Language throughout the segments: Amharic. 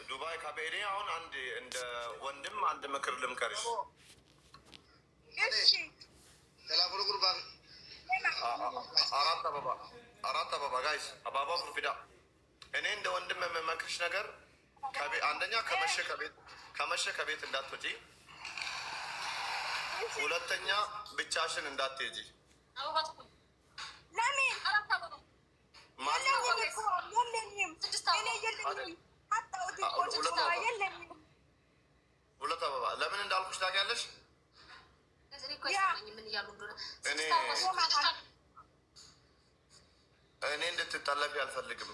ዱባይ ከቤኔ አሁን አንድ እንደ ወንድም አንድ ምክር ልምከርሽ። አራት አበባ ጋይስ አባባ ፍርፊዳ እኔ እንደ ወንድም የምመክርሽ ነገር አንደኛ ከመሸ ከቤት እንዳትወጪ፣ ሁለተኛ ብቻሽን እንዳትሄጂ። ሁለት አበባ ለምን እንዳልኩሽ ታውቂያለሽ? እኔ እንድትጠለፊ አልፈልግም።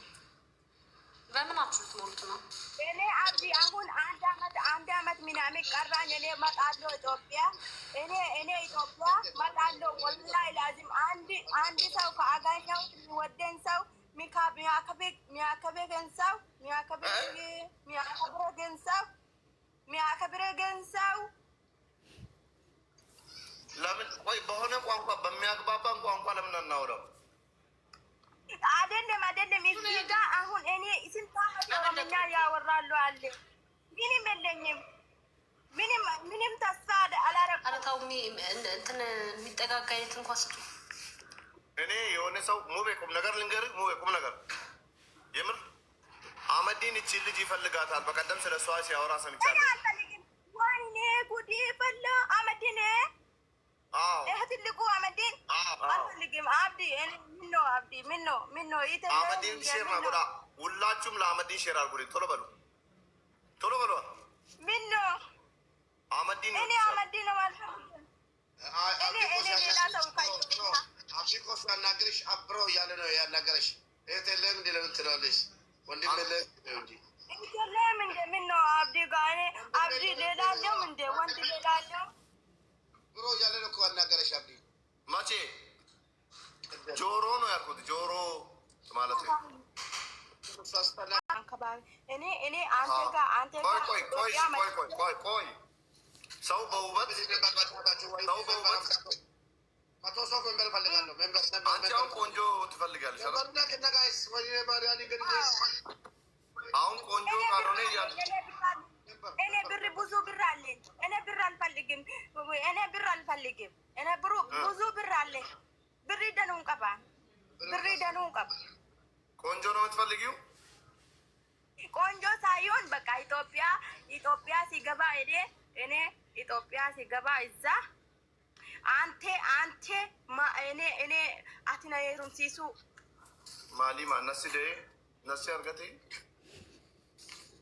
በምን አችሁት ሞልቱ ነው? እኔ አብዲ አሁን አንድ አመት ምናምን ቀራኝ። እኔ እመጣለሁ ኢትዮጵያ። እኔ ኢትዮጵያ እመጣለሁ። ወላሂ ላዚም አንድ ሰው ከአገኘው የሚወደን ሰው ሚያከብረን ሰው ለምን ቆይ በሆነ ቋንቋ በሚያግባባን ቋንቋ ለምን አናወራም? አይደለም እዚህ ጋ አሁን እኔ ስንት ኦሮምኛ ያወራሉ አለ። ምንም የለኝም። ምንም ተስፋ አላረኩም። ኧረ ተው እንትን የሚጠጋጋ አይነት እንኳን ስጡ። እኔ የሆነ ሰው ሙቤ ቁም ነገር ልንገርህ፣ ሙቤ ቁም ነገር የምር አመዲን እቺ ልጅ ይፈልጋታል። በቀደም ስለ እሷ ሲያወራ ሰምቻለሁ። ወይኔ ጉዴ ፈላ። አመዲን ትልቁ አመዲን አልፈልግም። አብዲ ምነው አመዲን ሼር ማጎዳ ሁላችሁም ለአመዲን ሼር አድርጉልኝ። ቶሎ በሉ። ምነው አመዲን እኔ አመዲን ነው አልፈልግም። እኔ ሌላ ሰው አብሲኮስ ያናገርሽ አብሮ እያለ ነው ያናገረሽ። እህት የለም እንዲ ለምን ትላለሽ? ወንድም የለም እንዲ የለም እንደ ምነው አብዲ ጋር እኔ አብዲ ሌላ አለው እንደ ወንድ ሌላ አለው ብሮ እያለ ነው እኮ ያናገረሽ። አብዲ መቼ ጆሮ ነው ያልኩት፣ ጆሮ ማለት ነው። እኔ አንተ ጋር ቆይ ሰው በውበት አንቺ አሁን ቆንጆ ትፈልጋለሽ። አሁን ቆንጆ ካልሆነ እኔ ብር ብዙ ብር አለኝ። እኔ ብር አልፈልግም። እኔ ብዙ ብር አለኝ። ብር ደኑን ቀባ። ቆንጆ ነው የምትፈልጊው? ቆንጆ ሳይሆን በቃ ኢትዮጵያ ሲገባ እኔ ኢትዮጵያ ሲገባ እዛ አንተ እኔ አትና የሩምሲሱ ማሊማ ነሲ አርገቴ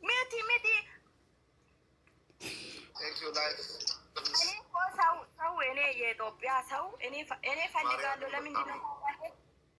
ሚቲ ሰው እኔ የኢትዮጵያ ሰው እኔ ፈልጋለሁ። ለምንድን ነው